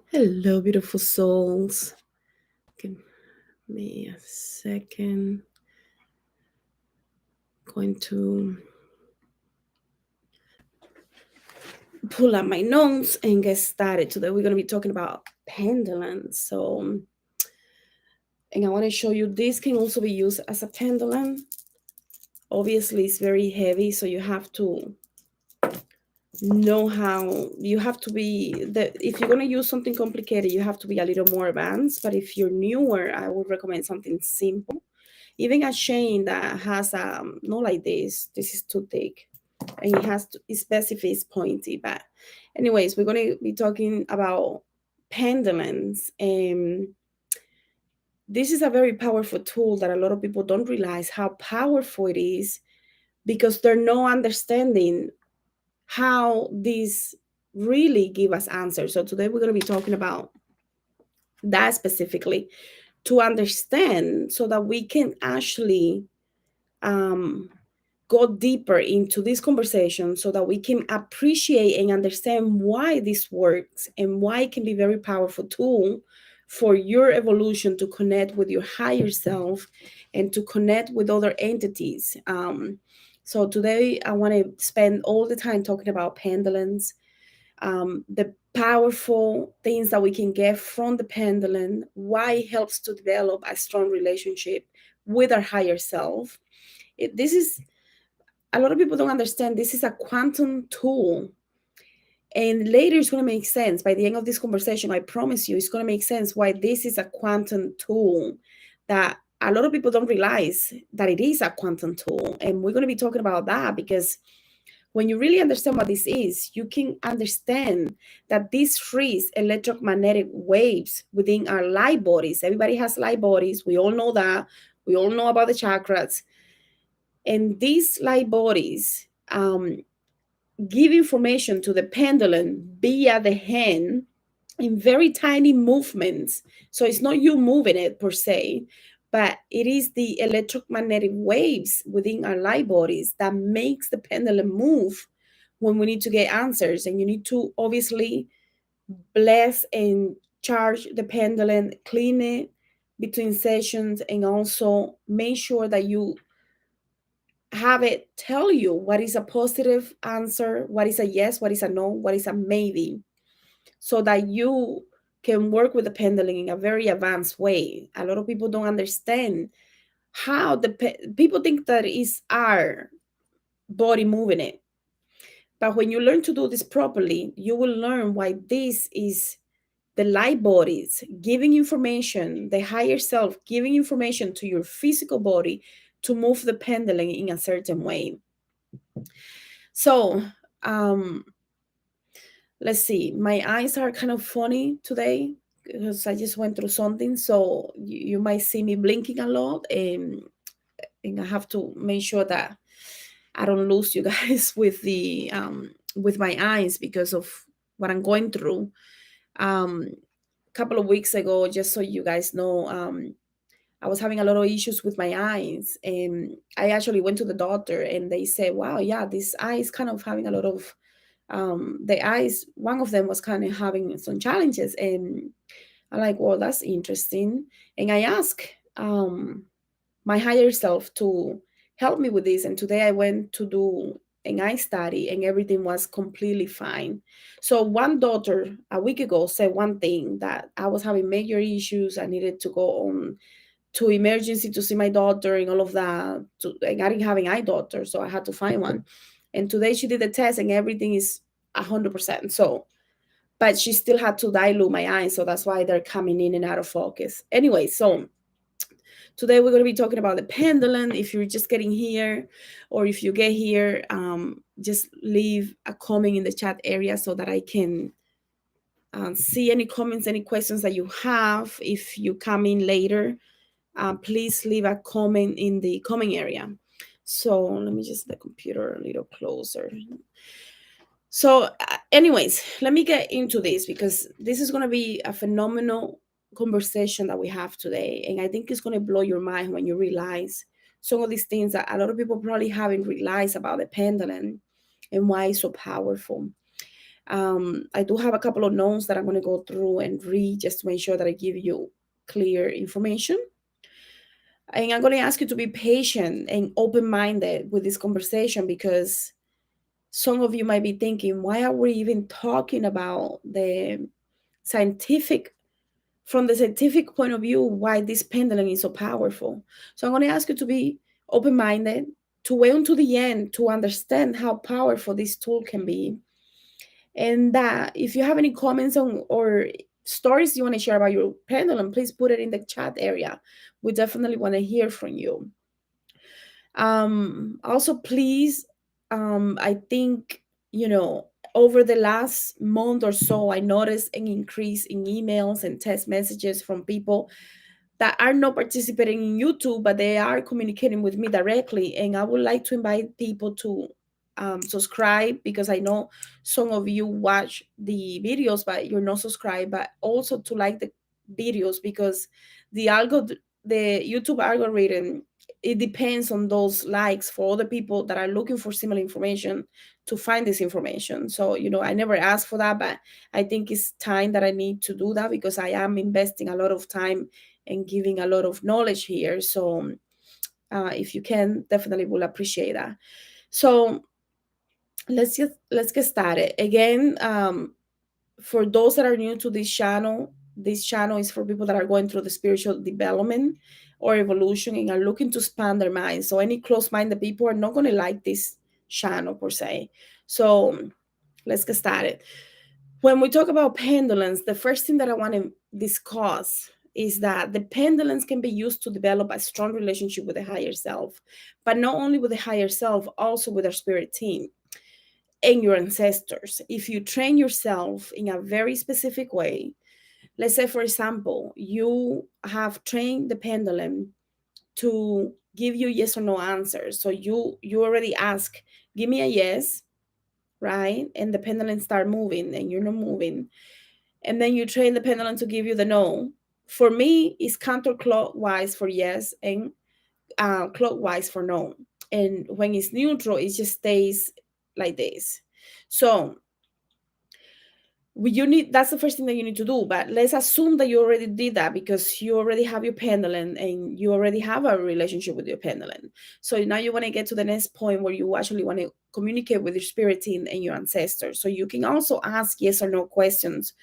Hello, beautiful souls. Give me a second. Going to pull up my notes and get started. Today, we're going to be talking about pendulums. And I want to show you this can also be used as a pendulum. Obviously, it's very heavy, so you have to know how you have to be. If you're going to use something complicated, you have to be a little more advanced. But if you're newer, I would recommend something simple. Even a chain that has not like this is too thick, and it's best if it's pointy. But anyways, we're going to be talking about pendulums, and this is a very powerful tool that a lot of people don't realize how powerful it is, because they're no understanding how these really give us answers. So today we're going to be talking about that specifically, to understand so that we can actually um, go deeper into this conversation, so that we can appreciate and understand why this works and why it can be a very powerful tool for your evolution to connect with your higher self and to connect with other entities. So today I want to spend all the time talking about pendulums, the powerful things that we can get from the pendulum, why it helps to develop a strong relationship with our higher self. This is a lot of people don't understand, this is a quantum tool. And later it's going to make sense. By the end of this conversation, I promise you, it's going to make sense why this is a quantum tool, that a lot of people don't realize that it is a quantum tool. And we're going to be talking about that, because when you really understand what this is, you can understand that this frees electromagnetic waves within our light bodies. Everybody has light bodies. We all know that. We all know about the chakras. And these light bodies give information to the pendulum via the hand in very tiny movements. So it's not you moving it per se, but it is the electromagnetic waves within our light bodies that makes the pendulum move when we need to get answers. And you need to obviously bless and charge the pendulum, clean it between sessions, and also make sure that you have it tell you what is a positive answer, what is a yes, what is a no, what is a maybe, so that you can work with the pendulum in a very advanced way. A lot of people don't understand how people think that it's our body moving it. But when you learn to do this properly, you will learn why this is the light bodies giving information, the higher self giving information to your physical body to move the pendulum in a certain way. So, um, let's see. My eyes are kind of funny today because I just went through something. So you might see me blinking a lot, and I have to make sure that I don't lose you guys with my eyes because of what I'm going through. A couple of weeks ago, just so you guys know, I was having a lot of issues with my eyes, and I actually went to the doctor, and they said, "Wow, yeah, this eye is kind of having a lot of the eyes." One of them was kind of having some challenges, and I'm like, "Well, that's interesting." And I asked my higher self to help me with this, and today I went to do an eye study, and everything was completely fine. So one doctor a week ago said one thing, that I was having major issues. I needed to go on to emergency to see my daughter and all of that. And I didn't have an eye doctor, so I had to find one. And today she did the test, and everything is 100%. So, but she still had to dilute my eyes, so that's why they're coming in and out of focus. Anyway, so today we're going to be talking about the pendulum. If you're just getting here, or if you get here, just leave a comment in the chat area so that I can see any comments, any questions that you have. If you come in later, please leave a comment in the comment area. So let me just the computer a little closer. So, anyways, let me get into this, because this is going to be a phenomenal conversation that we have today. And I think it's going to blow your mind when you realize some of these things that a lot of people probably haven't realized about the pendulum and why it's so powerful. I do have a couple of notes that I'm going to go through and read just to make sure that I give you clear information. And I'm going to ask you to be patient and open minded with this conversation, because some of you might be thinking, why are we even talking about the scientific, from the scientific point of view, why this pendulum is so powerful? So I'm going to ask you to be open minded, to wait until the end to understand how powerful this tool can be. And that if you have any comments on or stories you want to share about your pendulum, please put it in the chat area. We definitely want to hear from you. Also, please, I think, over the last month or so, I noticed an increase in emails and text messages from people that are not participating in YouTube, but they are communicating with me directly. And I would like to invite people to subscribe, because I know some of you watch the videos, but you're not subscribed, but also to like the videos, because the YouTube algorithm, it depends on those likes for other people that are looking for similar information to find this information. So, I never asked for that, but I think it's time that I need to do that, because I am investing a lot of time and giving a lot of knowledge here. So if you can, definitely will appreciate that. So let's get started again. For those that are new to this channel is for people that are going through the spiritual development or evolution and are looking to expand their minds. So any close-minded people are not going to like this channel per se. So let's get started. When we talk about pendulums, the first thing that I want to discuss is that the pendulums can be used to develop a strong relationship with the higher self, but not only with the higher self, also with our spirit team and your ancestors. If you train yourself in a very specific way, let's say, for example, you have trained the pendulum to give you yes or no answers. So you already ask, give me a yes, right? And the pendulum start moving and you're not moving. And then you train the pendulum to give you the no. For me, it's counterclockwise for yes and clockwise for no. And when it's neutral, it just stays like this. So you need, that's the first thing that you need to do. But let's assume that you already did that, because you already have your pendulum and you already have a relationship with your pendulum. So now you want to get to the next point where you actually want to communicate with your spirit team and your ancestors. So you can also ask yes or no questions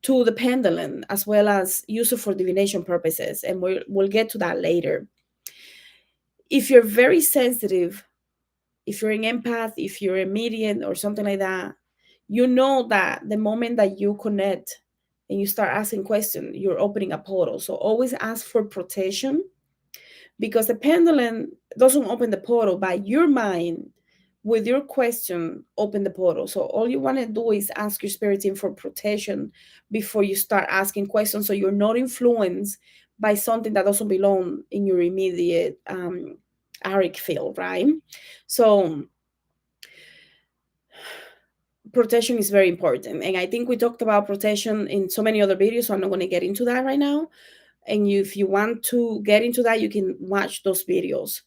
to the pendulum, as well as use it for divination purposes, and we'll get to that later. If you're very sensitive, if you're an empath, if you're a medium or something like that, you know that the moment that you connect and you start asking questions, you're opening a portal. So always ask for protection, because the pendulum doesn't open the portal, but your mind with your question open the portal. So all you want to do is ask your spirit team for protection before you start asking questions, so you're not influenced by something that doesn't belong in your immediate auric field, right? So protection is very important, and I think we talked about protection in so many other videos, so I'm not going to get into that right now. And if you want to get into that, you can watch those videos.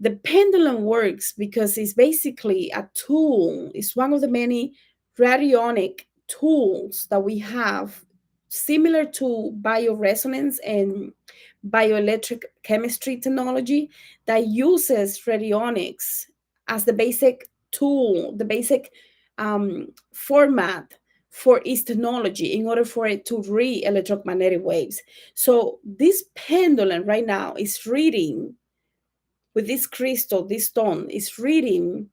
The pendulum works because it's basically a tool. It's one of the many radionic tools that we have, similar to bioresonance and bioelectric chemistry technology, that uses radionics as the basic tool, the basic format for its technology in order for it to read electromagnetic waves. So this pendulum right now is reading, with this crystal, this stone, is reading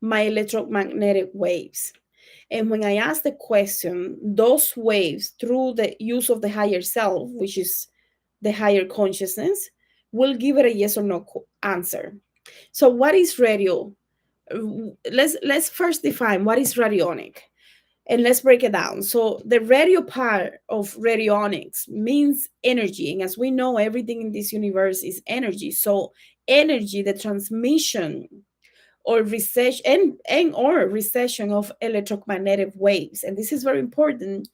my electromagnetic waves. And when I ask the question, those waves, through the use of the higher self, which is the higher consciousness, will give it a yes or no answer. So what is radio? Let's first define what is radionic, and let's break it down. So the radio part of radionics means energy, and as we know, everything in this universe is energy. So energy, the transmission or recession and or recession of electromagnetic waves. And this is very important,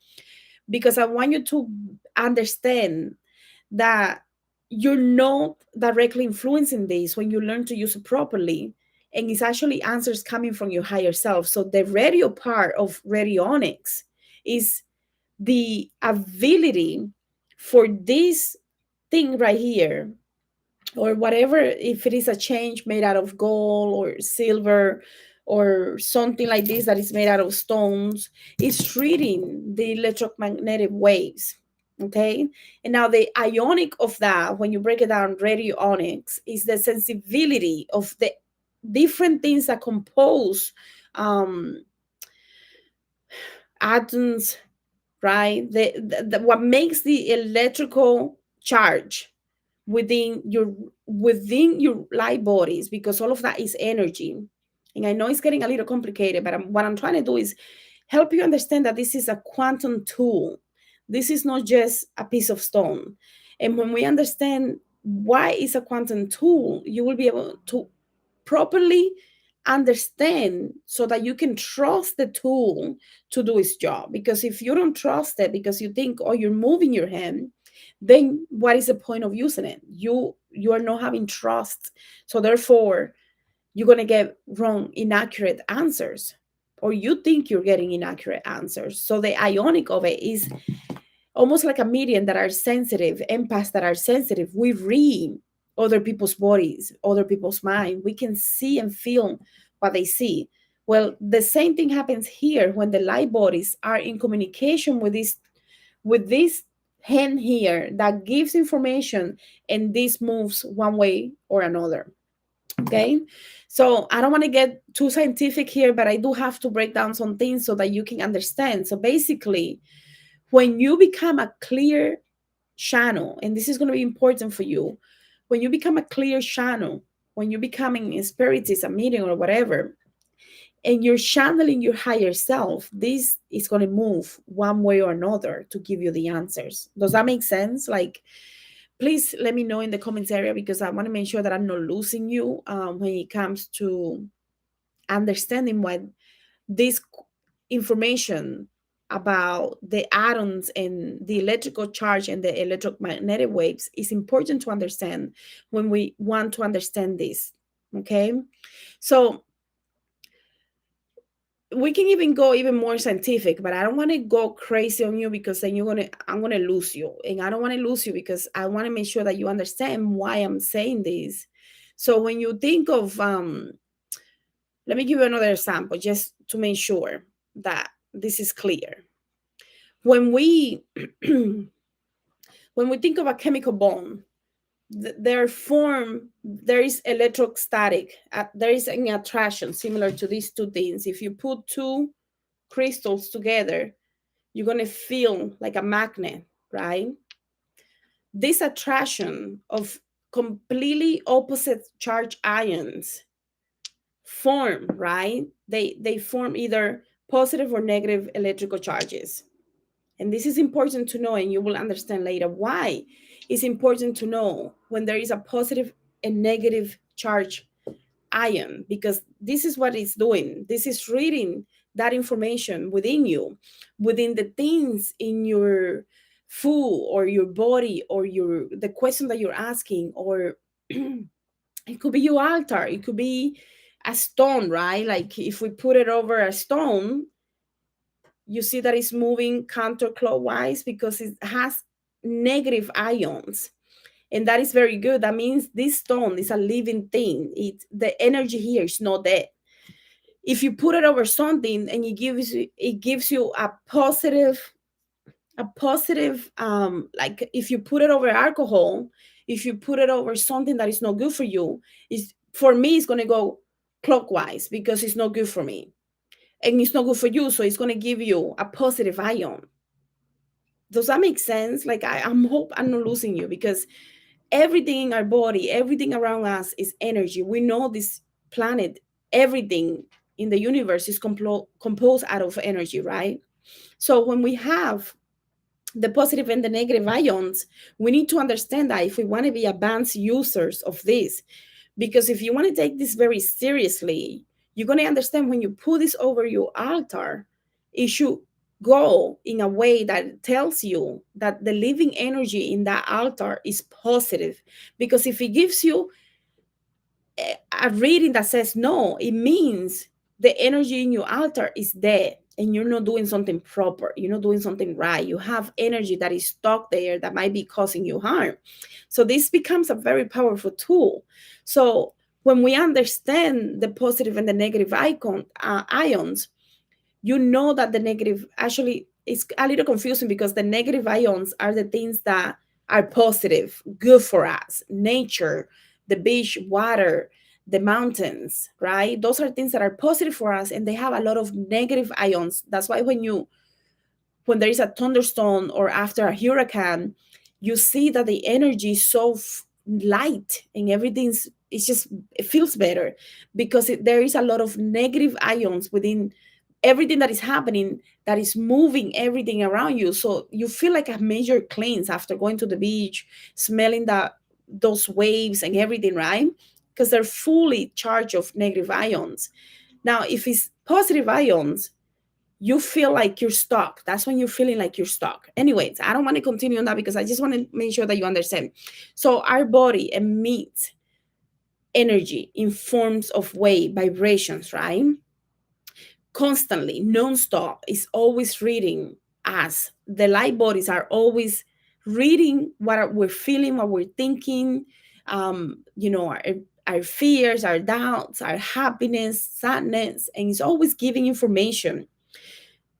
because I want you to understand that you're not directly influencing this when you learn to use it properly. and it's actually answers coming from your higher self. So the radio part of radionics is the ability for this thing right here, or whatever, if it is a change made out of gold or silver or something like this that is made out of stones, it's reading the electromagnetic waves. Okay. And now the ionic of that, when you break it down, radionics is the sensibility of the different things that compose um, atoms, right? What makes the electrical charge within your light bodies, because all of that is energy. And I know it's getting a little complicated, but what I'm trying to do is help you understand that this is a quantum tool. This is not just a piece of stone. And when we understand why it's a quantum tool, you will be able to properly understand, so that you can trust the tool to do its job. Because if you don't trust it because you think, oh, you're moving your hand, then what is the point of using it? You are not having trust. So therefore you're going to get wrong, inaccurate answers, or you think you're getting inaccurate answers. So the ionic of it is almost like a medium that are sensitive, empaths that are sensitive. We read other people's bodies, other people's mind. We can see and feel what they see. Well, the same thing happens here when the light bodies are in communication with this hand here that gives information, and this moves one way or another. Okay. So I don't want to get too scientific here, but I do have to break down some things so that you can understand. So basically, when you become a clear channel, and this is going to be important for you, when you become a clear channel, when you're becoming a spiritist, a medium, or whatever, and you're channeling your higher self, this is going to move one way or another to give you the answers. Does that make sense? Like, please let me know in the comments area, because I want to make sure that I'm not losing you when it comes to understanding what this information about the atoms and the electrical charge and the electromagnetic waves is important to understand when we want to understand this. Okay. So we can even go even more scientific, but I don't want to go crazy on you, because then I'm gonna lose you, and I don't want to lose you, because I want to make sure that you understand why I'm saying this. So when you think of let me give you another example just to make sure that this is clear. When we when we think of a chemical bond, their form, there is electrostatic, there is an attraction similar to these two things. If you put two crystals together, you're going to feel like a magnet, right? This attraction of completely opposite charge ions form, right? They form either positive or negative electrical charges. And this is important to know, and you will understand later why it's important to know when there is a positive and negative charge ion, because this is what it's doing. This is reading that information within you, within the things in your food or your body, or the question that you're asking, or it could be your altar, it could be a stone, right? Like if we put it over a stone, you see that it's moving counterclockwise because it has negative ions, and that is very good. That means this stone is a living thing. The energy here is not dead. If you put it over something and it gives you a positive like if you put it over alcohol, if you put it over something that is not good for you, is for me it's going to go clockwise because it's not good for me, and it's not good for you, so it's going to give you a positive ion. Does that make sense? Like I'm hope I'm not losing you, because everything in our body, everything around us is energy. We know this planet, everything in the universe is composed out of energy, right? So when we have the positive and the negative ions, we need to understand that if we want to be advanced users of this, because if you want to take this very seriously, you're going to understand when you put this over your altar, it should go in a way that tells you that the living energy in that altar is positive. Because if it gives you a reading that says no, it means the energy in your altar is dead and you're not doing something proper. You're not doing something right. You have energy that is stuck there that might be causing you harm. So this becomes a very powerful tool. So when we understand the positive and the negative ions, you know that the negative actually is a little confusing because the negative ions are the things that are positive, good for us, nature, the beach, water, the mountains, right? Those are things that are positive for us and they have a lot of negative ions. That's why when there is a thunderstorm or after a hurricane, you see that the energy is so light and everything's it's just it feels better because there is a lot of negative ions within everything that is happening that is moving everything around you. So you feel like a major cleanse after going to the beach, smelling those waves and everything, right? Because they're fully charged of negative ions. Now, if it's positive ions, you feel like you're stuck. That's when you're feeling like you're stuck. Anyways, I don't want to continue on that because I just want to make sure that you understand. So our body emits energy in forms of wave vibrations, right? Constantly, non-stop, is always reading us. The light bodies are always reading what we're feeling, what we're thinking, our fears, our doubts, our happiness, sadness, and it's always giving information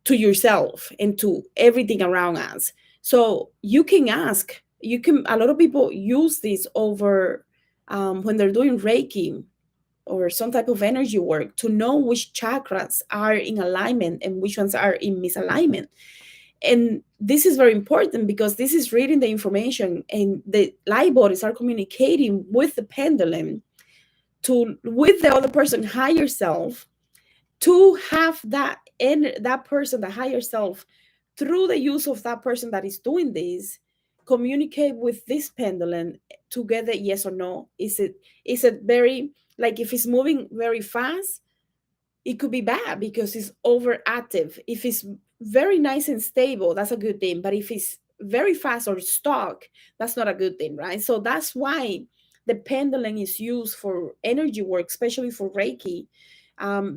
to yourself and to everything around us. So you can ask, a lot of people use this over when they're doing Reiki or some type of energy work to know which chakras are in alignment and which ones are in misalignment. And this is very important because this is reading the information and the light bodies are communicating with the pendulum to with the other person higher self to have that person, the higher self, through the use of that person that is doing this, communicate with this pendulum to get the yes or no. Is it very, like, if it's moving very fast, it could be bad because it's overactive. If it's very nice and stable, that's a good thing. But if it's very fast or stuck, that's not a good thing, right? So that's why the pendulum is used for energy work, especially for Reiki,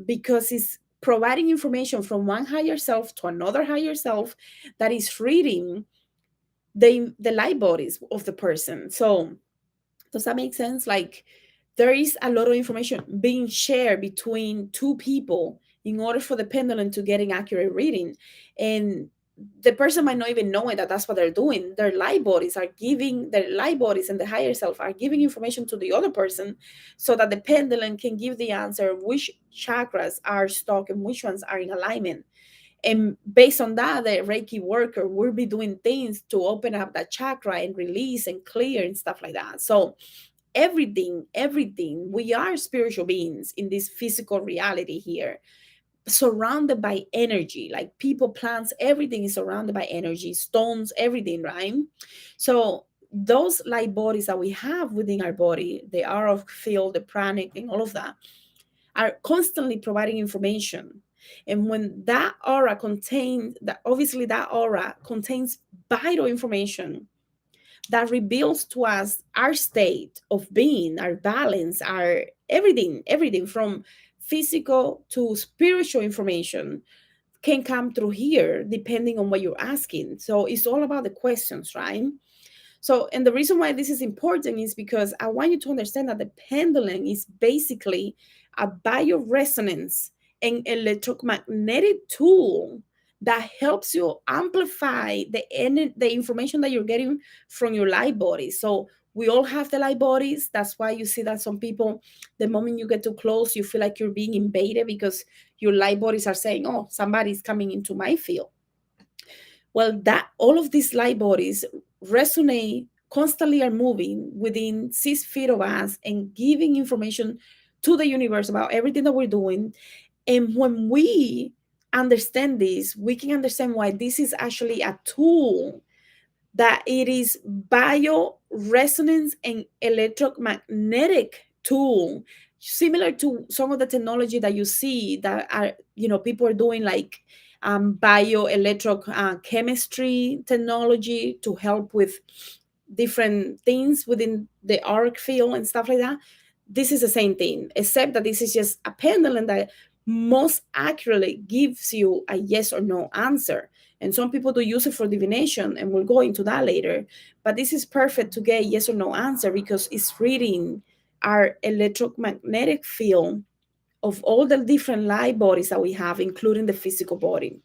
because it's providing information from one higher self to another higher self that is reading the light bodies of the person. So does that make sense? Like, there is a lot of information being shared between two people in order for the pendulum to get an accurate reading. And the person might not even know it, that that's what they're doing. Their light bodies and the higher self are giving information to the other person so that the pendulum can give the answer which chakras are stuck and which ones are in alignment. And based on that, the Reiki worker will be doing things to open up that chakra and release and clear and stuff like that. So everything, we are spiritual beings in this physical reality here, surrounded by energy, like people, plants, everything is surrounded by energy, stones, everything, right? So those light bodies that we have within our body, the aura field, the pranic, and all of that, are constantly providing information. And when that aura contains that, obviously that aura contains vital information that reveals to us our state of being, our balance, our everything from physical to spiritual information can come through here depending on what you're asking. So it's all about the questions, right? So, and the reason why this is important is because I want you to understand that the pendulum is basically a bioresonance and electromagnetic tool that helps you amplify the information that you're getting from your light body. So we all have the light bodies. That's why you see that some people, the moment you get too close, you feel like you're being invaded because your light bodies are saying, "Oh, somebody's coming into my field." Well, that all of these light bodies resonate, constantly are moving within 6 feet of us and giving information to the universe about everything that we're doing. And when we understand this, we can understand why this is actually a tool, that it is bio resonance and electromagnetic tool, similar to some of the technology that you see that are, people are doing, like chemistry technology to help with different things within the arc field and stuff like that. this is the same thing, except that this is just a pendulum that most accurately gives you a yes or no answer. And some people do use it for divination, and we'll go into that later. But this is perfect to get yes or no answer because it's reading our electromagnetic field of all the different light bodies that we have, including the physical body.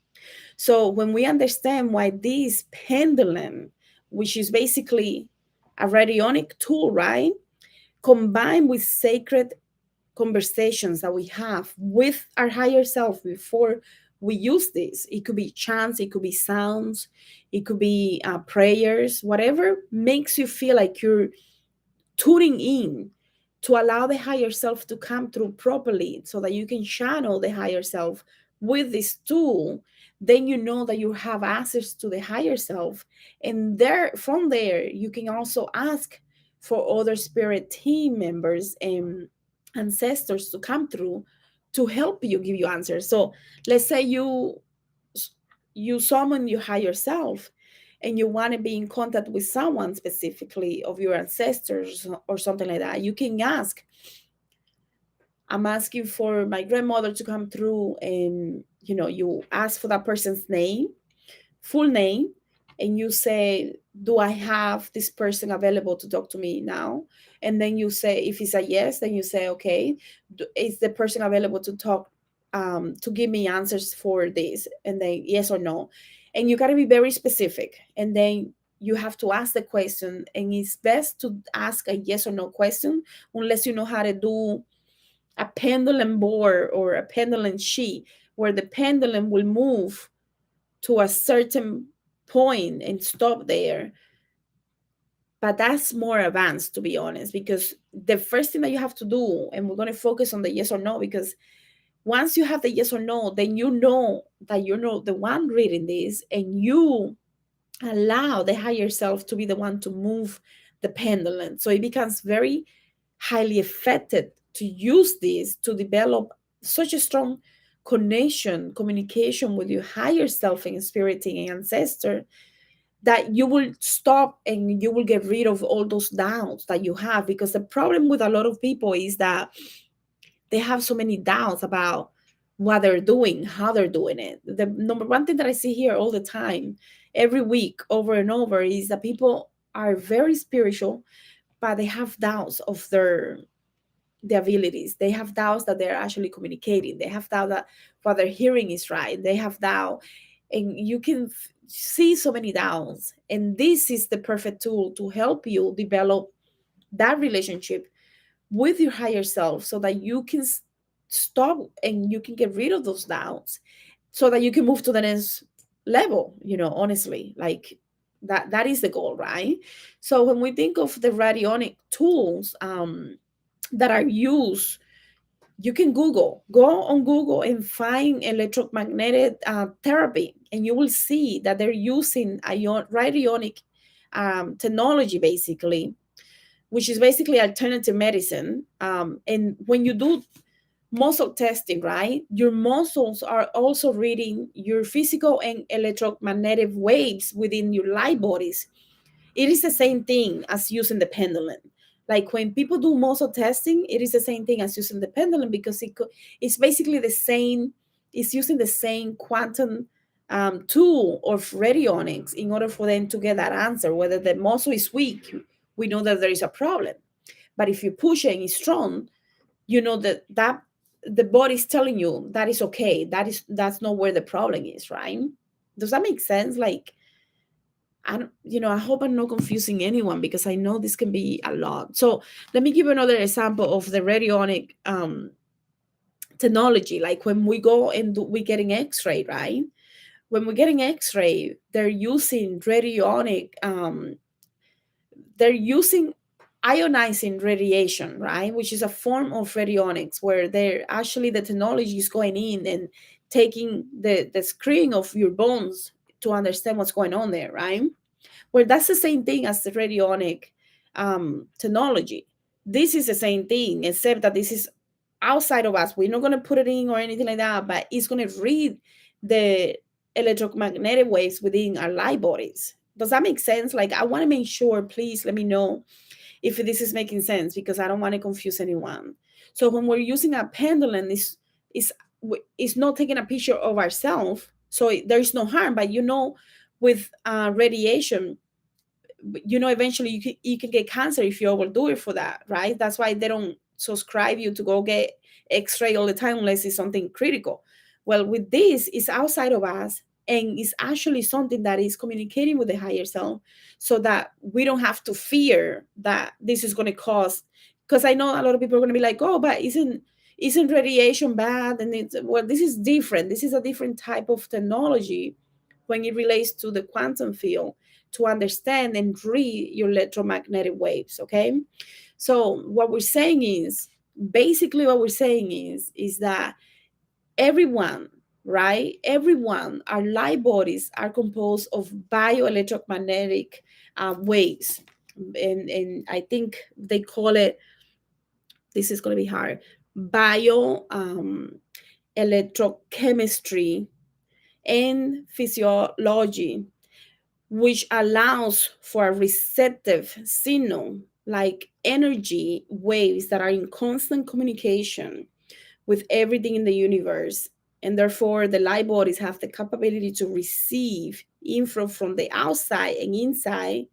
So when we understand why this pendulum, which is basically a radionic tool, right, combined with sacred conversations that we have with our higher self before we use this. It could be chants, it could be sounds, it could be prayers, whatever makes you feel like you're tuning in to allow the higher self to come through properly so that you can channel the higher self with this tool. Then you know that you have access to the higher self, and there from there you can also ask for other spirit team members and ancestors to come through to help you give you answers. So let's say you summon your higher self and you want to be in contact with someone specifically of your ancestors or something like that, you can ask, I'm asking for my grandmother to come through, and you ask for that person's name, full name, and you say, do I have this person available to talk to me now? And then you say, if it's a yes, then you say, okay, is the person available to talk, to give me answers for this? And then yes or no. And you got to be very specific. And then you have to ask the question. And it's best to ask a yes or no question unless you know how to do a pendulum board or a pendulum sheet where the pendulum will move to a certain point and stop there. But that's more advanced, to be honest, because the first thing that you have to do, and we're going to focus on the yes or no, because once you have the yes or no, then you know that you're not the one reading this, and you allow the higher self to be the one to move the pendulum. So it becomes very highly effective to use this to develop such a strong connection, communication with your higher self and spirit and ancestor, that you will stop and you will get rid of all those doubts that you have. Because the problem with a lot of people is that they have so many doubts about what they're doing, how they're doing it. The number one thing that I see here all the time, every week, over and over, is that people are very spiritual, but they have doubts of the abilities. They have doubts that they're actually communicating. They have doubt that what they're hearing is right. They have doubt, and you can see so many doubts. And this is the perfect tool to help you develop that relationship with your higher self so that you can stop and you can get rid of those doubts so that you can move to the next level, honestly. Like that is the goal, right? So when we think of the radionic tools that are used, you can go on Google and find electromagnetic therapy, and you will see that they're using radionic technology, basically, which is basically alternative medicine. And when you do muscle testing, right, your muscles are also reading your physical and electromagnetic waves within your light bodies. It is the same thing as using the pendulum. Like when people do muscle testing, it is the same thing as using the pendulum, because it's basically the same. It's using the same quantum tool of radionics in order for them to get that answer. Whether the muscle is weak, we know that there is a problem. But if you push it and it's strong, you know that the body's telling you that is okay. That's not where the problem is, right? Does that make sense? Like, I don't, I hope I'm not confusing anyone, because I know this can be a lot. So let me give another example of the radionic technology. Like when we go and we're getting X-ray, right? When we're getting X-ray, they're using ionizing radiation, right? Which is a form of radionics where they're actually, the technology is going in and taking the screening of your bones to understand what's going on there, right? Well, that's the same thing as the radionic technology. This is the same thing, except that this is outside of us. We're not going to put it in or anything like that, but it's going to read the electromagnetic waves within our light bodies. Does that make sense? Like, I want to make sure, please let me know if this is making sense, because I don't want to confuse anyone. So when we're using a pendulum, is is not taking a picture of ourselves, so there is no harm. But with radiation, eventually you can get cancer if you overdo it for that, right? That's why they don't subscribe you to go get x-ray all the time unless it's something critical. Well, with this, it's outside of us, and it's actually something that is communicating with the higher self, so that we don't have to fear that this is going to cause, because I know a lot of people are going to be like, oh, but isn't radiation bad? And it's, well, this is different. This is a different type of technology when it relates to the quantum field, to understand and read your electromagnetic waves. Okay, so what we're saying is, basically what we're saying is that everyone, right, everyone, our light bodies are composed of bioelectromagnetic waves, and I think they call it, this is going to be hard, bio electrochemistry and physiology, which allows for a receptive signal, like energy waves that are in constant communication with everything in the universe. And therefore, the light bodies have the capability to receive info from the outside and inside,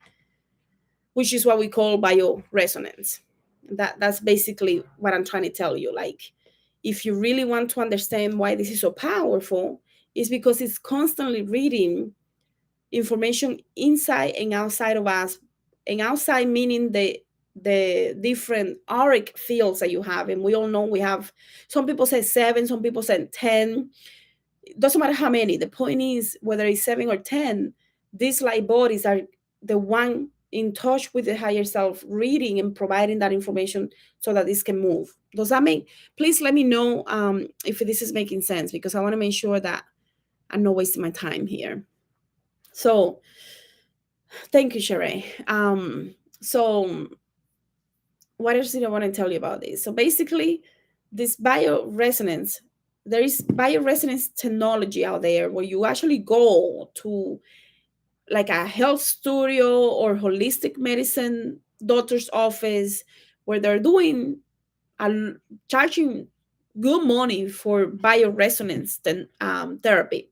which is what we call bioresonance. That's basically what I'm trying to tell you. Like, if you really want to understand why this is so powerful, it's because it's constantly reading information inside and outside of us, and outside meaning the different auric fields that you have. And we all know we have, some people say 7, some people say 10. It doesn't matter how many. The point is, whether it's 7 or 10, these light bodies are the one in touch with the higher self, reading and providing that information so that this can move. Does that make, please let me know if this is making sense, because I want to make sure that I'm not wasting my time here. So thank you, Sheree. So what else did I want to tell you about this? So basically, this bioresonance, there is bioresonance technology out there where you actually go to like a health studio or holistic medicine doctor's office, where they're doing a, charging good money for bioresonance therapy.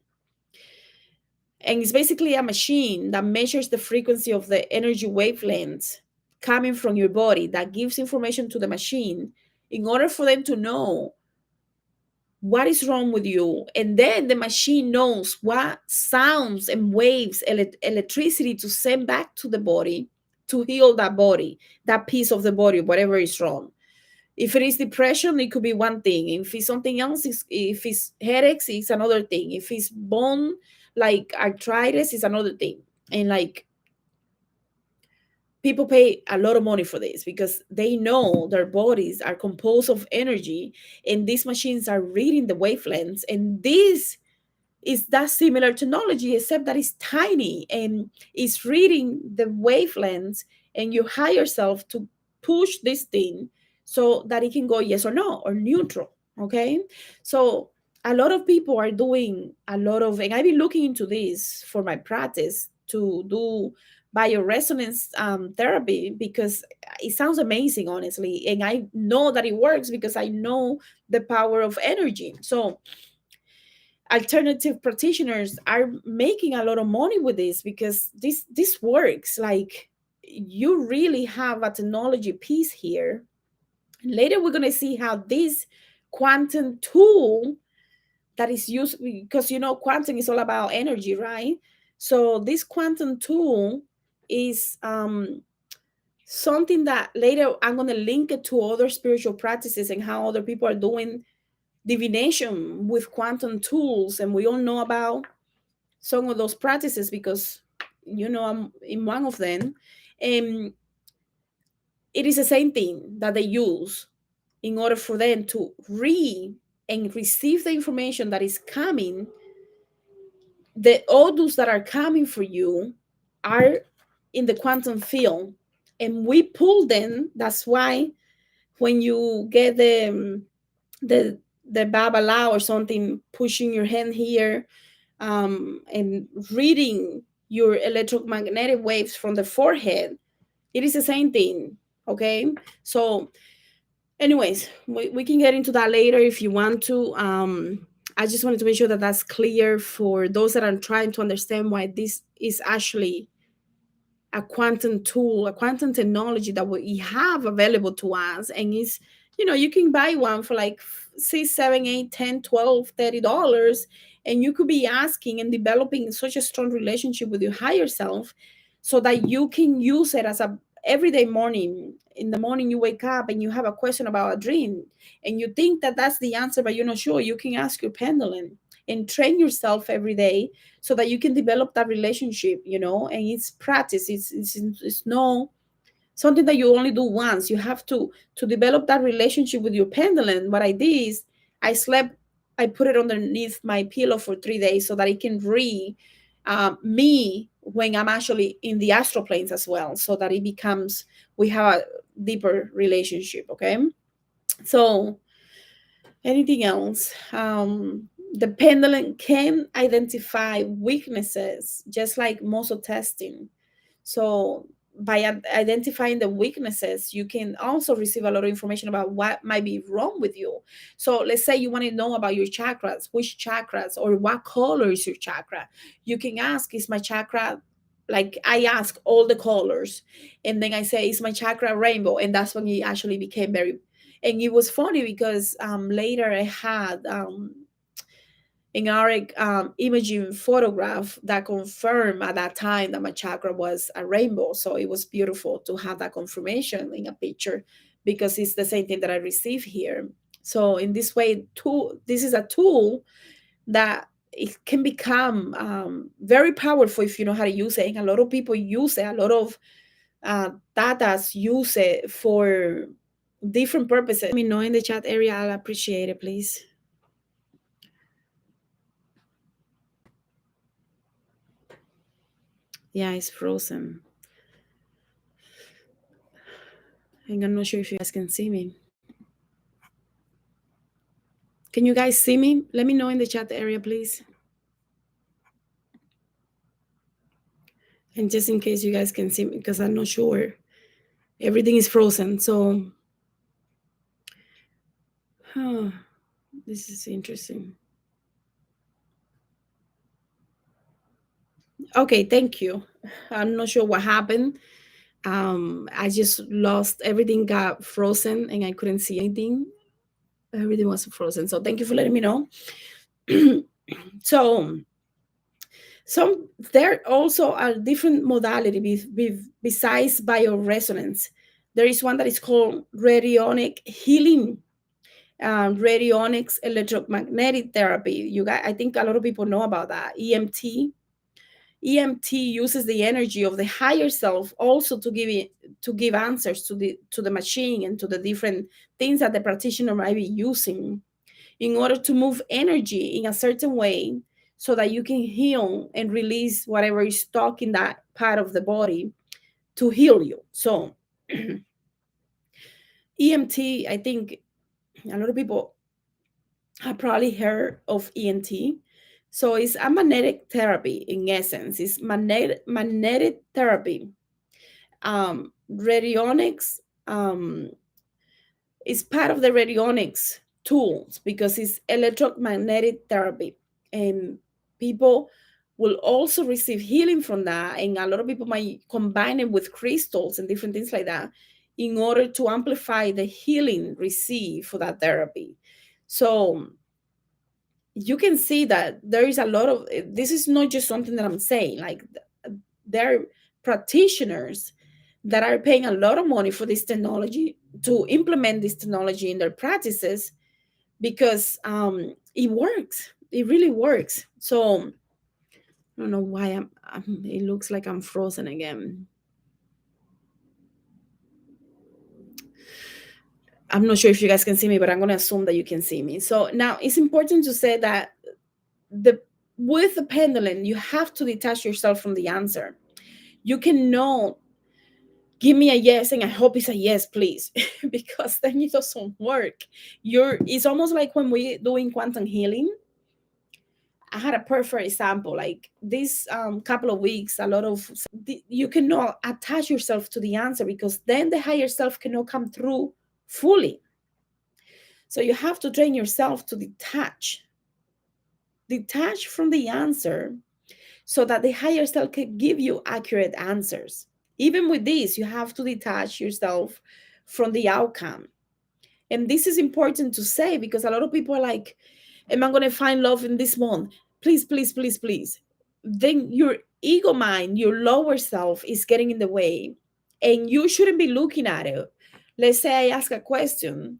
And it's basically a machine that measures the frequency of the energy wavelengths coming from your body, that gives information to the machine in order for them to know what is wrong with you. And then the machine knows what sounds and waves, electricity to send back to the body to heal that body, that piece of the body, whatever is wrong. If it is depression, it could be one thing. If it's something else, if it's headaches, it's another thing. If it's bone, like arthritis, is another thing. And like, people pay a lot of money for this because they know their bodies are composed of energy, and these machines are reading the wavelengths. And this is that similar technology, except that it's tiny and it's reading the wavelengths, and you hire yourself to push this thing so that it can go yes or no or neutral. Okay, so a lot of people are doing a lot of, and I've been looking into this for my practice to do bioresonance therapy, because it sounds amazing, honestly, and I know that it works because I know the power of energy. So alternative practitioners are making a lot of money with this, because this works. Like, you really have a technology piece here. Later we're going to see how this quantum tool that is used, because quantum is all about energy, right? So this quantum tool is something that later I'm going to link it to other spiritual practices and how other people are doing divination with quantum tools. And we all know about some of those practices because I'm in one of them. And it is the same thing that they use in order for them to read and receive the information that is coming. The odors that are coming for you are in the quantum field, and we pull them. That's why when you get the the babala or something pushing your hand here, and reading your electromagnetic waves from the forehead, it is the same thing. Okay, so anyways, we can get into that later if you want to. I just wanted to make sure that that's clear for those that are trying to understand why this is actually a quantum tool, a quantum technology that we have available to us. And it's, you can buy one for like 6, 7, 8, 10, 12, $30, and you could be asking and developing such a strong relationship with your higher self so that you can use it as a everyday morning. In the morning you wake up and you have a question about a dream and you think that that's the answer, but you're not sure. You can ask your pendulum and train yourself every day so that you can develop that relationship, and it's practice. It's no something that you only do once. You have to develop that relationship with your pendulum. What I did is I put it underneath my pillow for 3 days so that it can read me when I'm actually in the astral planes as well, so that it becomes, we have a deeper relationship. Okay, so anything else? The pendulum can identify weaknesses, just like muscle testing. So by identifying the weaknesses, you can also receive a lot of information about what might be wrong with you. So let's say you want to know about your chakras, which chakras or what color is your chakra. You can ask, is my chakra, like I ask all the colors, and then I say, is my chakra rainbow? And that's when it actually became very, and it was funny because later I had an auric imaging photograph that confirmed at that time that my chakra was a rainbow. So it was beautiful to have that confirmation in a picture, because it's the same thing that I receive here. So in this way, this is a tool that it can become very powerful if you know how to use it. And a lot of people use it. A lot of datas use it for different purposes. Let me know in the chat area. I'll appreciate it, please. Yeah, it's frozen. And I'm not sure if you guys can see me. Can you guys see me? Let me know in the chat area, please. And just in case you guys can see me, because I'm not sure. Everything is frozen. So, this is interesting. Okay, thank you. I'm not sure what happened. I just lost, everything got frozen and I couldn't see anything. Everything was frozen. So thank you for letting me know. So there also are different modalities besides bioresonance. There is one that is called radionic healing, radionics electromagnetic therapy. I think a lot of people know about that. EMT uses the energy of the higher self also to give answers to the machine and to the different things that the practitioner might be using in order to move energy in a certain way so that you can heal and release whatever is stuck in that part of the body to heal you. So EMT, I think a lot of people have probably heard of EMT. So it's a magnetic therapy in essence. It's magnetic therapy. Radionics is part of the radionics tools because it's electromagnetic therapy, and people will also receive healing from that. And a lot of people might combine it with crystals and different things like that in order to amplify the healing received for that therapy. So you can see that there is a lot of, this is not just something that I'm saying, like there are practitioners that are paying a lot of money for this technology to implement this technology in their practices because it works. It really works. So I don't know why it looks like I'm frozen again. I'm not sure if you guys can see me, but I'm going to assume that you can see me. So now it's important to say that with the pendulum, you have to detach yourself from the answer. You cannot give me a yes and I hope it's a yes, please, because then it doesn't work. It's almost like when we're doing quantum healing. I had a perfect example. Like this couple of weeks, a lot of you cannot attach yourself to the answer because then the higher self cannot come through fully. So you have to train yourself to detach from the answer so that the higher self can give you accurate answers. Even with this, you have to detach yourself from the outcome. And this is important to say because a lot of people are like, am I going to find love in this month? Please, please, please, please. Then your ego mind, your lower self is getting in the way and you shouldn't be looking at it. Let's say I ask a question.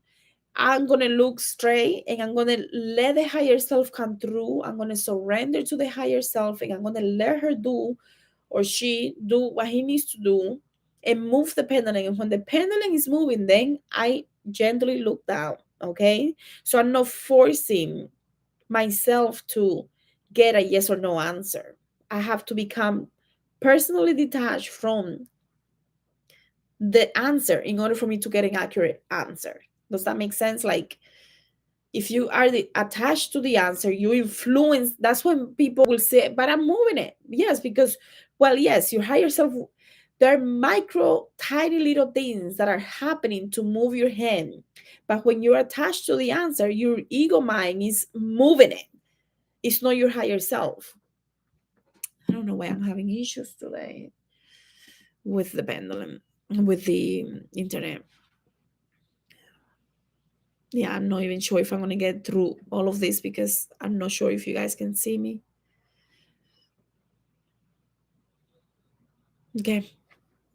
I'm going to look straight and I'm going to let the higher self come through. I'm going to surrender to the higher self and I'm going to let her do or she do what he needs to do and move the pendulum. And when the pendulum is moving, then I gently look down. Okay. So I'm not forcing myself to get a yes or no answer. I have to become personally detached from the answer in order for me to get an accurate answer. Does that make sense? Like, if you are attached to the answer, you influence. That's when people will say, but I'm moving it. Yes, because, well, yes, your higher self, there are micro tiny little things that are happening to move your hand, but when you're attached to the answer, your ego mind is moving it. It's not your higher self. I don't know why I'm having issues today with the pendulum, with the internet. Yeah, I'm not even sure if I'm going to get through all of this because I'm not sure if you guys can see me. Okay.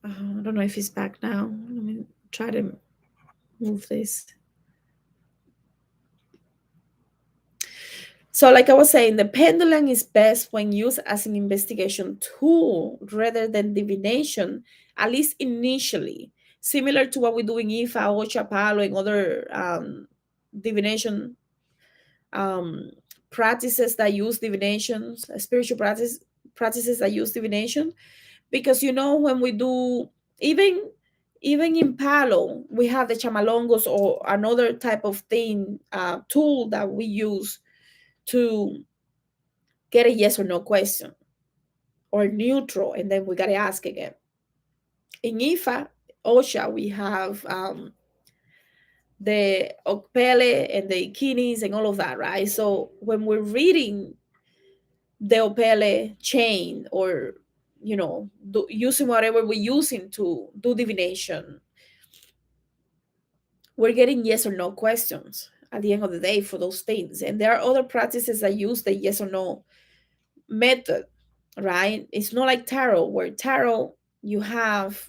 I don't know if he's back now. Let me try to move this. So, like I was saying, the pendulum is best when used as an investigation tool rather than divination, at least initially. Similar to what we do in IFA, Ocha, Palo, and other divination um, practices that use divinations, spiritual practices that use divination. Because when we do, even in Palo, we have the chamalongos or another type of thing, tool that we use to get a yes or no question or neutral, and then we got to ask again. In Ifa, Osha, we have the Okpele and the Ikinis and all of that, right? So when we're reading the Okpele chain or, using whatever we're using to do divination, we're getting yes or no questions at the end of the day for those things. And there are other practices that use the yes or no method, right? It's not like tarot, where tarot, you have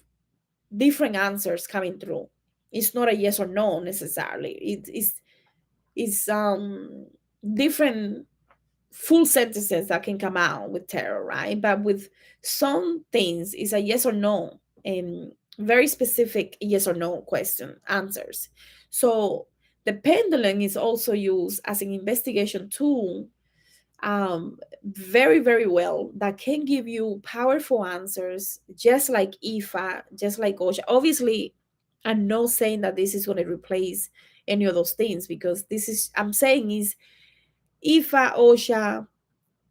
different answers coming through. It's not a yes or no necessarily. It's different full sentences that can come out with tarot, right? But with some things, it's a yes or no, and very specific yes or no question answers. So the pendulum is also used as an investigation tool, very, very well, that can give you powerful answers, just like Ifa, just like Osha. Obviously, I'm not saying that this is going to replace any of those things, because I'm saying is Ifa, Osha,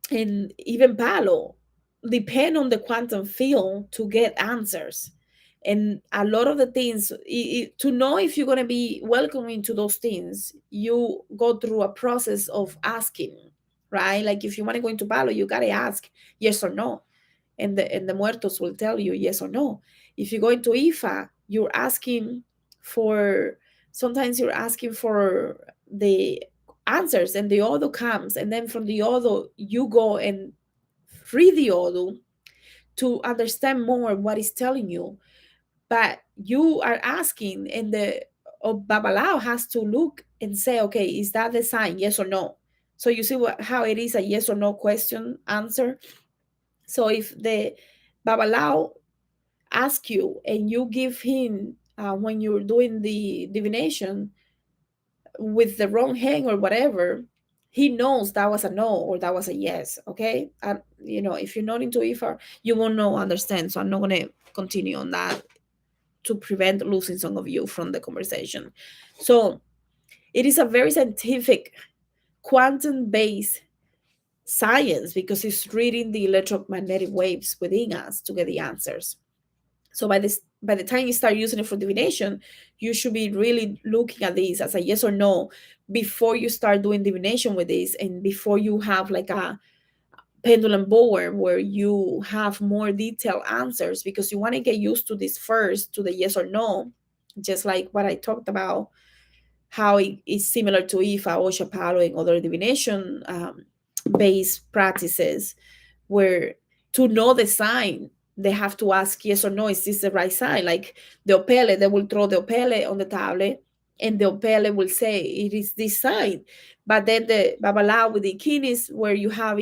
and even Palo depend on the quantum field to get answers. And a lot of the things, to know if you're going to be welcoming to those things, you go through a process of asking, right? Like if you want to go into Palo, you got to ask yes or no. And the muertos will tell you yes or no. If you go into Ifa, you're asking for, sometimes you're asking for the answers, and the odo comes, and then from the odo you go and read the odo to understand more what it's telling you. But you are asking, and the babalao has to look and say, okay, is that the sign, yes or no? So you see how it is a yes or no question answer. So if the babalao asks you and you give him, when you're doing the divination, with the wrong hand or whatever, he knows that was a no or that was a yes. Okay. And if you're not into IFA, you won't know, understand. So I'm not going to continue on that to prevent losing some of you from the conversation. So it is a very scientific, quantum based science because it's reading the electromagnetic waves within us to get the answers. So by the time you start using it for divination, you should be really looking at this as a yes or no before you start doing divination with this, and before you have like a pendulum board where you have more detailed answers, because you want to get used to this first, to the yes or no, just like what I talked about, how it is similar to Ifa or Shapalo and other divination based practices, where to know the sign, they have to ask yes or no, is this the right sign? Like the opele, they will throw the opele on the tablet, and the opele will say it is this sign. But then the babala with the kinis, where you have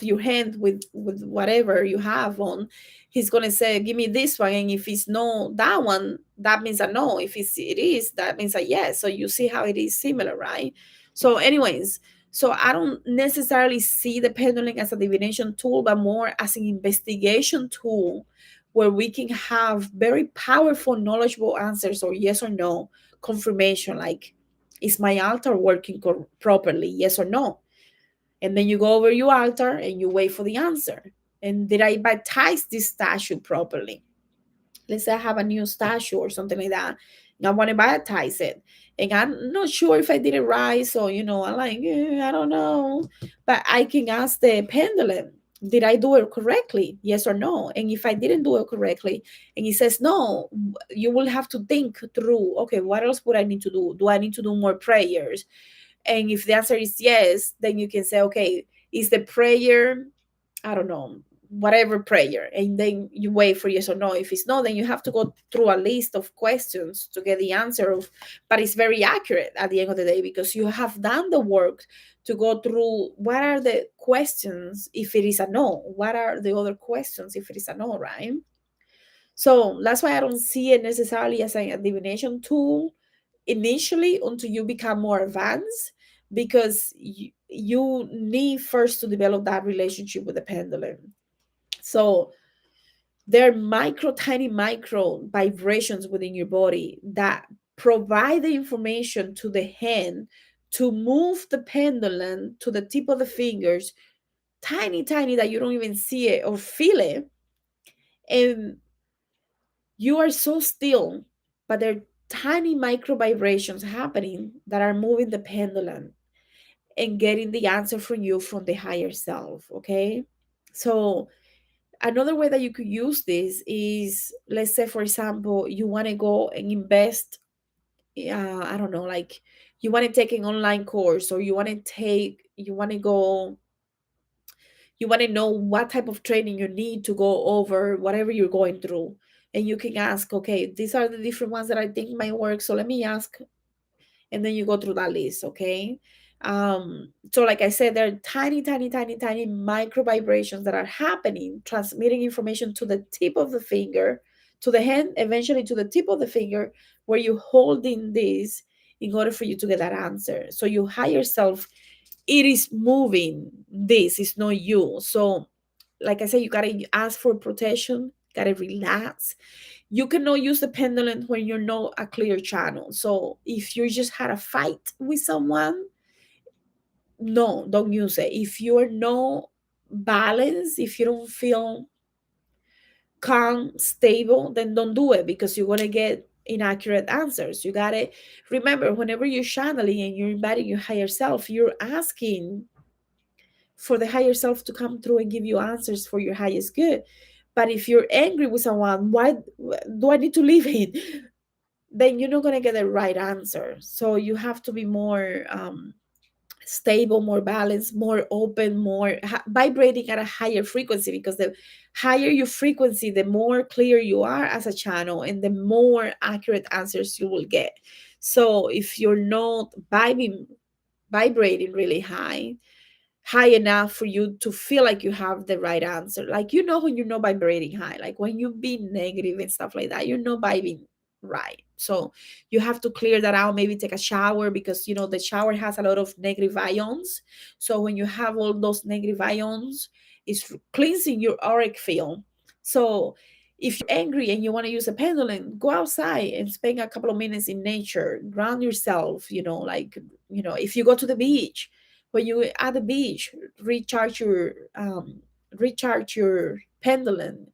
your hand with whatever you have on, he's going to say give me this one, and if it's no that one, that means a no. If it is, that means a yes. So you see how it is similar, right? So anyways, so I don't necessarily see the pendulum as a divination tool, but more as an investigation tool, where we can have very powerful knowledgeable answers, or yes or no confirmation, like is my altar working properly, yes or no? And then you go over your altar and you wait for the answer. And did I baptize this statue properly? Let's say I have a new statue or something like that, and I want to baptize it. And I'm not sure if I did it right. So, I'm like, I don't know. But I can ask the pendulum, did I do it correctly? Yes or no? And if I didn't do it correctly, and he says no, you will have to think through, okay, what else would I need to do? Do I need to do more prayers? And if the answer is yes, then you can say, okay, is the prayer, I don't know, whatever prayer. And then you wait for yes or no. If it's no, then you have to go through a list of questions to get the answer of, but it's very accurate at the end of the day, because you have done the work to go through what are the questions if it is a no, what are the other questions if it is a no, right? So that's why I don't see it necessarily as a divination tool initially until you become more advanced, because you need first to develop that relationship with the pendulum. So there are tiny micro vibrations within your body that provide the information to the hand to move the pendulum to the tip of the fingers, tiny that you don't even see it or feel it. And you are so still, but there are tiny micro vibrations happening that are moving the pendulum and getting the answer from you from the higher self. Okay. So, another way that you could use this is, let's say, for example, you want to go and invest, I don't know, like you want to take an online course, or you want to know what type of training you need to go over whatever you're going through. And you can ask, okay, these are the different ones that I think might work. So let me ask, and then you go through that list. Okay. So like I said, there are tiny micro vibrations that are happening, transmitting information to the tip of the finger, to the hand, eventually to the tip of the finger, where you holding this in order for you to get that answer. So your higher self, it is moving, this is not you. So like I said, you gotta ask for protection, gotta relax. You cannot use the pendulum when you're not a clear channel. So if you just had a fight with someone, no, don't use it. If you're no balance, if you don't feel calm, stable, then don't do it, because you're gonna get inaccurate answers. You gotta remember, whenever you're channeling and you're inviting your higher self, you're asking for the higher self to come through and give you answers for your highest good. But if you're angry with someone, why do I need to leave it? Then you're not going to get the right answer. So you have to be more stable, more balanced, more open, more vibrating at a higher frequency, because the higher your frequency, the more clear you are as a channel, and the more accurate answers you will get. So if you're not vibrating really high enough for you to feel like you have the right answer. Like, when you're not vibrating high, like when you be negative and stuff like that, you're not vibing right. So you have to clear that out, maybe take a shower, because the shower has a lot of negative ions. So when you have all those negative ions, it's cleansing your auric field. So if you're angry and you want to use a pendulum, go outside and spend a couple of minutes in nature, ground yourself, like if you go to the beach, When you at the beach, recharge your recharge your pendulum.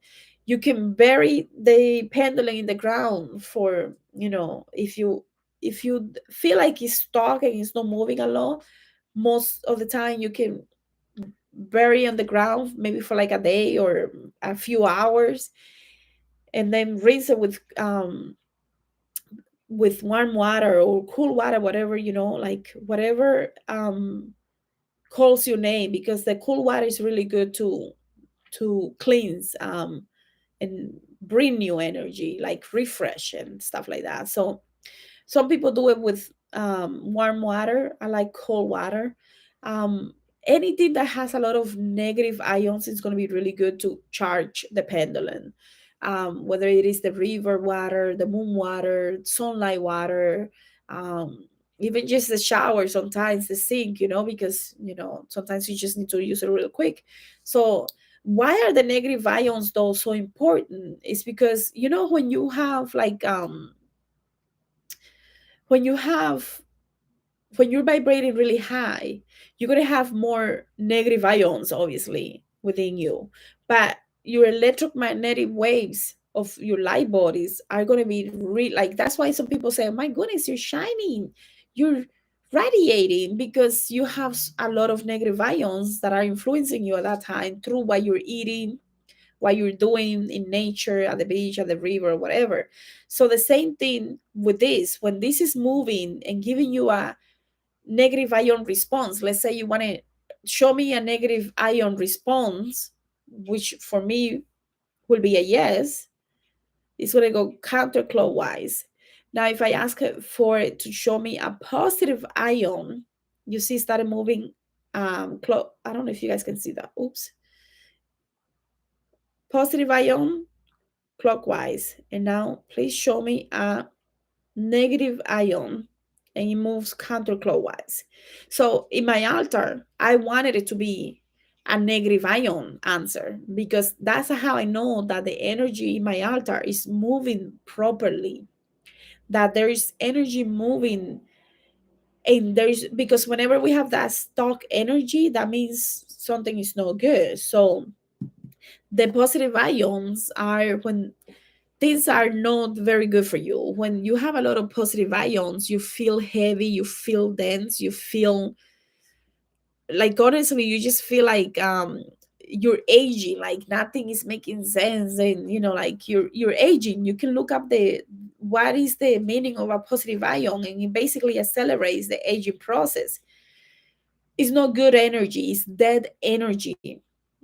You can bury the pendulum in the ground for, if you feel like it's stuck and it's not moving along, most of the time you can bury on the ground maybe for like a day or a few hours, and then rinse it with warm water or cool water, whatever, like whatever calls your name, because the cool water is really good to cleanse and bring new energy, like refresh and stuff like that. So some people do it with warm water. I like cold water. Um, Anything that has a lot of negative ions is going to be really good to charge the pendulum. Whether it is the river water, the moon water, sunlight water, um, even just the shower, sometimes the sink, because, sometimes you just need to use it real quick. So, why are the negative ions though so important? It's because, when you have like, when you have when you're vibrating really high, you're going to have more negative ions obviously within you, but your electromagnetic waves of your light bodies are going to be like, that's why some people say, oh my goodness, you're shining, you're radiating, because you have a lot of negative ions that are influencing you at that time through what you're eating, what you're doing in nature, at the beach, at the river, whatever. So the same thing with this, when this is moving and giving you a negative ion response. Let's say you want to show me a negative ion response, which for me will be a yes. It's going to go counterclockwise. Now, if I ask it for it to show me a positive ion, you see, started moving. I don't know if you guys can see that. Oops. Positive ion clockwise. And now, please show me a negative ion, and it moves counterclockwise. So in my altar, I wanted it to be a negative ion answer, because that's how I know that the energy in my altar is moving properly, that there is energy moving. And there's, because whenever we have that stock energy, that means something is not good. So the positive ions are when things are not very good for you. When you have a lot of positive ions, you feel heavy, you feel dense, you feel like, honestly, you just feel like you're aging, like nothing is making sense, and like you're aging. You can look up the what is the meaning of a positive ion, and it basically accelerates the aging process. It's not good energy, it's dead energy.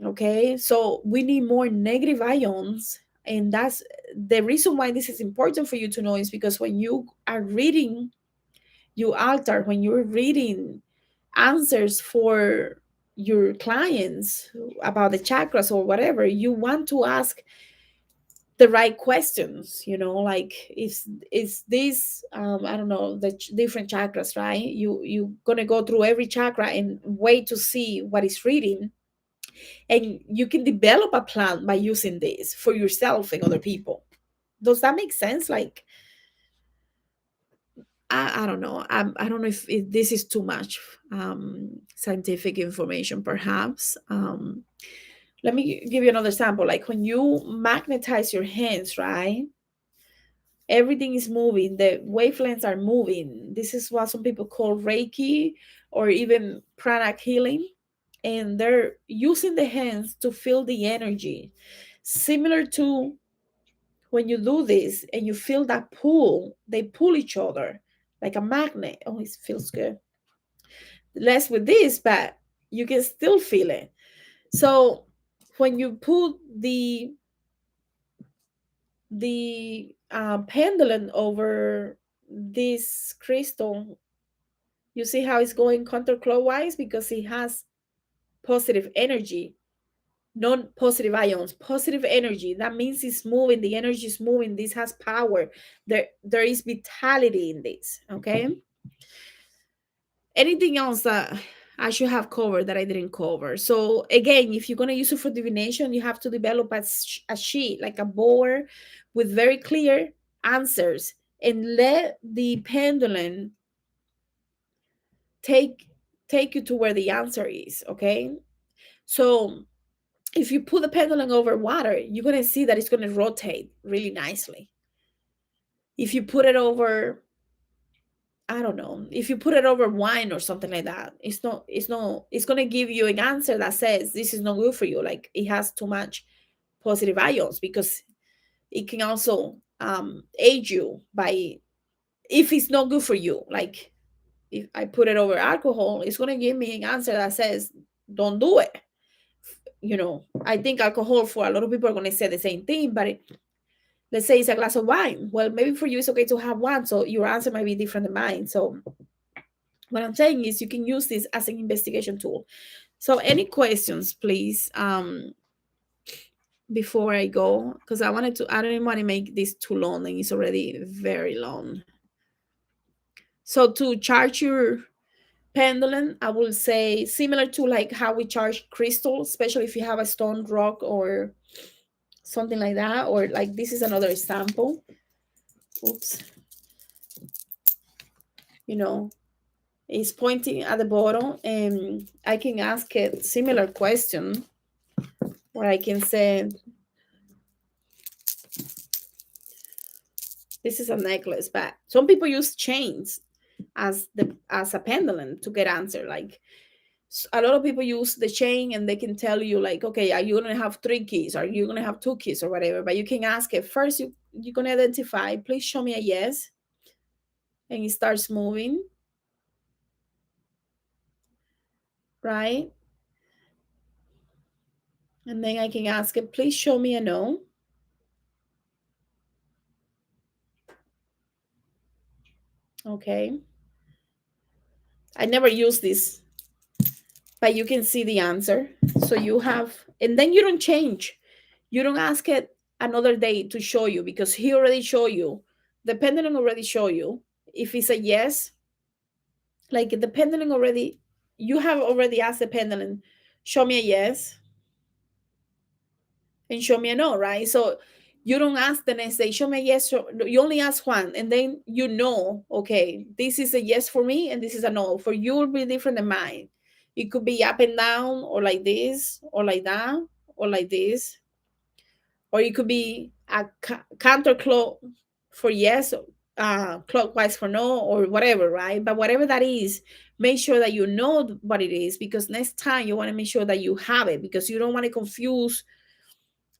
Okay, so we need more negative ions. And that's the reason why this is important for you to know, is because when you are reading your altar, when you're reading answers for your clients about the chakras or whatever, you want to ask the right questions, like, is this I don't know, the different chakras, right? You gonna go through every chakra and wait to see what is reading, and you can develop a plan by using this for yourself and other people. Does that make sense? Like, I don't know. I don't know if this is too much scientific information, perhaps. Let me give you another example. Like when you magnetize your hands, right? Everything is moving, the wavelengths are moving. This is what some people call Reiki or even pranic healing. And they're using the hands to feel the energy. Similar to when you do this and you feel that pull, they pull each other like a magnet. Oh, it feels good. Less with this, but you can still feel it. So when you put the pendulum over this crystal, you see how it's going counterclockwise, because it has positive energy, non-positive ions, positive energy. That means it's moving, the energy is moving, this has power, there is vitality in this. Okay, anything else that I should have covered that I didn't cover? So again, if you're going to use it for divination, you have to develop a sheet, like a board with very clear answers, and let the pendulum take take you to where the answer is. Okay, so if you put the pendulum over water, you're going to see that it's going to rotate really nicely. If you put it over, I don't know, if you put it over wine or something like that, it's going to give you an answer that says this is not good for you. Like it has too much positive ions, because it can also age you by, if it's not good for you. Like if I put it over alcohol, it's going to give me an answer that says don't do it. I think alcohol, for a lot of people, are going to say the same thing, but let's say it's a glass of wine. Well, maybe for you it's okay to have one, so your answer might be different than mine. So what I'm saying is you can use this as an investigation tool. So any questions, please, before I go, because I don't even want to make this too long, and it's already very long. So to charge your pendulum, I will say similar to like how we charge crystals, especially if you have a stone, rock, or something like that. Or like this is another example. Oops. You know, it's pointing at the bottom, and I can ask a similar question, or I can say, this is a necklace, but some people use chains as a pendulum to get answer. Like a lot of people use the chain, and they can tell you like, okay, are you gonna have 3 keys? Are you gonna have 2 keys or whatever? But you can ask it first. You're gonna identify. Please show me a yes, and it starts moving, right? And then I can ask it, please show me a no. Okay. I never use this, but you can see the answer. So you have, and then you don't change. You don't ask it another day to show you, because he already showed you. The pendulum already show you. If it's a yes, like the pendulum already, you have already asked the pendulum, show me a yes and show me a no, right? So you don't ask the next day, show me a yes. You only ask one, and then okay, this is a yes for me, and this is a no. For you, will be different than mine. It could be up and down, or like this, or like that, or like this, or it could be a counterclock for yes, clockwise for no, or whatever, right? But whatever that is, make sure that you know what it is, because next time you want to make sure that you have it, because you don't want to confuse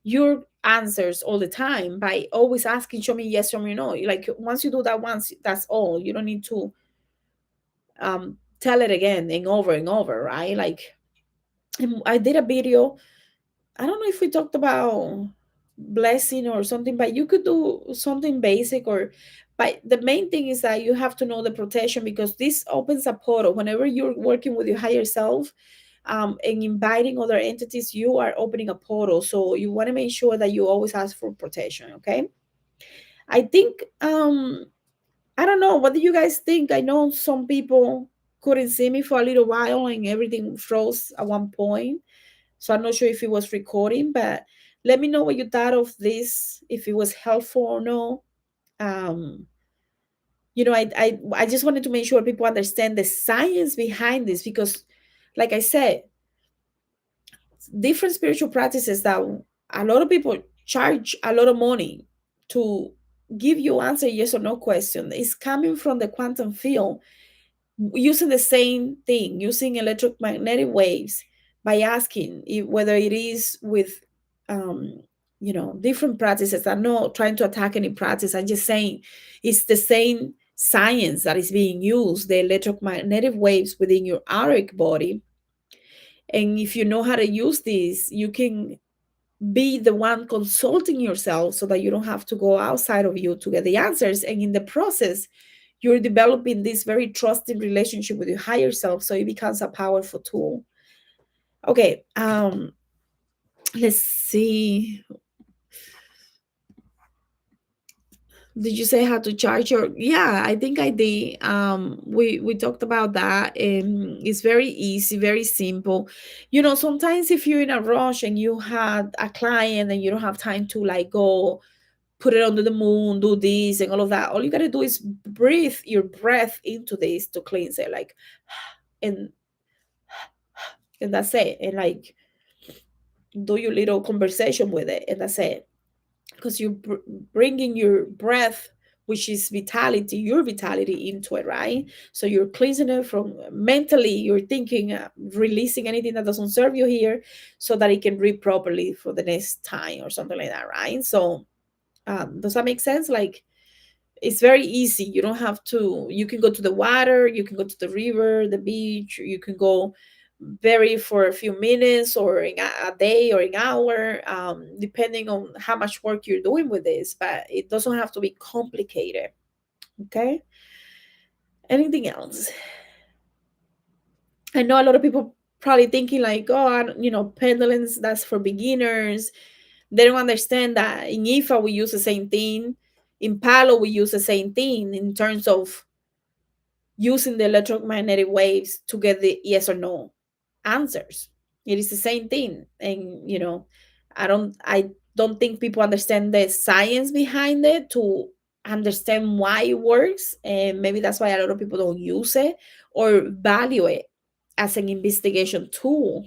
your answers all the time by always asking, show me yes, show me no. Like once you do that once, that's all. You don't need to tell it again and over, right? Like I did a video, I don't know if we talked about blessing or something, but you could do something basic. Or but the main thing is that you have to know the protection, because this opens a portal. Whenever you're working with your higher self, and inviting other entities, you are opening a portal. So you want to make sure that you always ask for protection. Okay. I think I don't know, what do you guys think? I know some people couldn't see me for a little while, and everything froze at one point. So I'm not sure if it was recording, but let me know what you thought of this, if it was helpful or no. Um, I just wanted to make sure people understand the science behind this, because, like I said, different spiritual practices that a lot of people charge a lot of money to give you answer yes or no question is coming from the quantum field, using the same thing, using electromagnetic waves, by asking whether it is with um, different practices. I'm not trying to attack any practice. I'm just saying it's the same science that is being used, the electromagnetic waves within your auric body. And if you know how to use this, you can be the one consulting yourself, so that you don't have to go outside of you to get the answers. And in the process, you're developing this very trusting relationship with your higher self, so it becomes a powerful tool. Okay, let's see. Did you say how to charge your? Yeah, I think I did. We talked about that, and it's very easy, very simple. Sometimes if you're in a rush and you had a client and you don't have time to like go put it under the moon, do this and all of that, all you gotta do is breathe your breath into this to cleanse it, like, and and that's it. And like do your little conversation with it, and that's it. Because you're bringing your breath, which is vitality, your vitality into it, right? So you're cleansing it from mentally, you're thinking, releasing anything that doesn't serve you here so that it can breathe properly for the next time or something like that, right? So does that make sense? Like it's very easy. You don't have to, you can go to the water, you can go to the river, the beach, you can go vary for a few minutes or in a day or an hour, depending on how much work you're doing with this, but it doesn't have to be complicated. Okay. Anything else? I know a lot of people probably thinking like, oh, pendulums, that's for beginners. They don't understand that in IFA we use the same thing. In Palo, we use the same thing in terms of using the electromagnetic waves to get the yes or no answers. It is the same thing. And I don't think people understand the science behind it to understand why it works. And maybe that's why a lot of people don't use it or value it as an investigation tool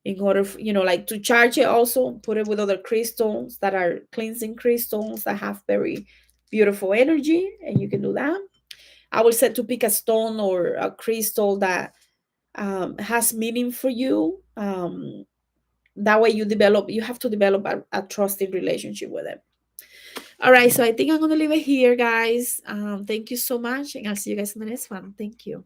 in order like to charge it, also put it with other crystals that are cleansing crystals that have very beautiful energy, and you can do that. I would say to pick a stone or a crystal that has meaning for you. That way you have to develop a trusting relationship with it. All right, so I think I'm going to leave it here, guys. Thank you so much, and I'll see you guys in the next one. Thank you.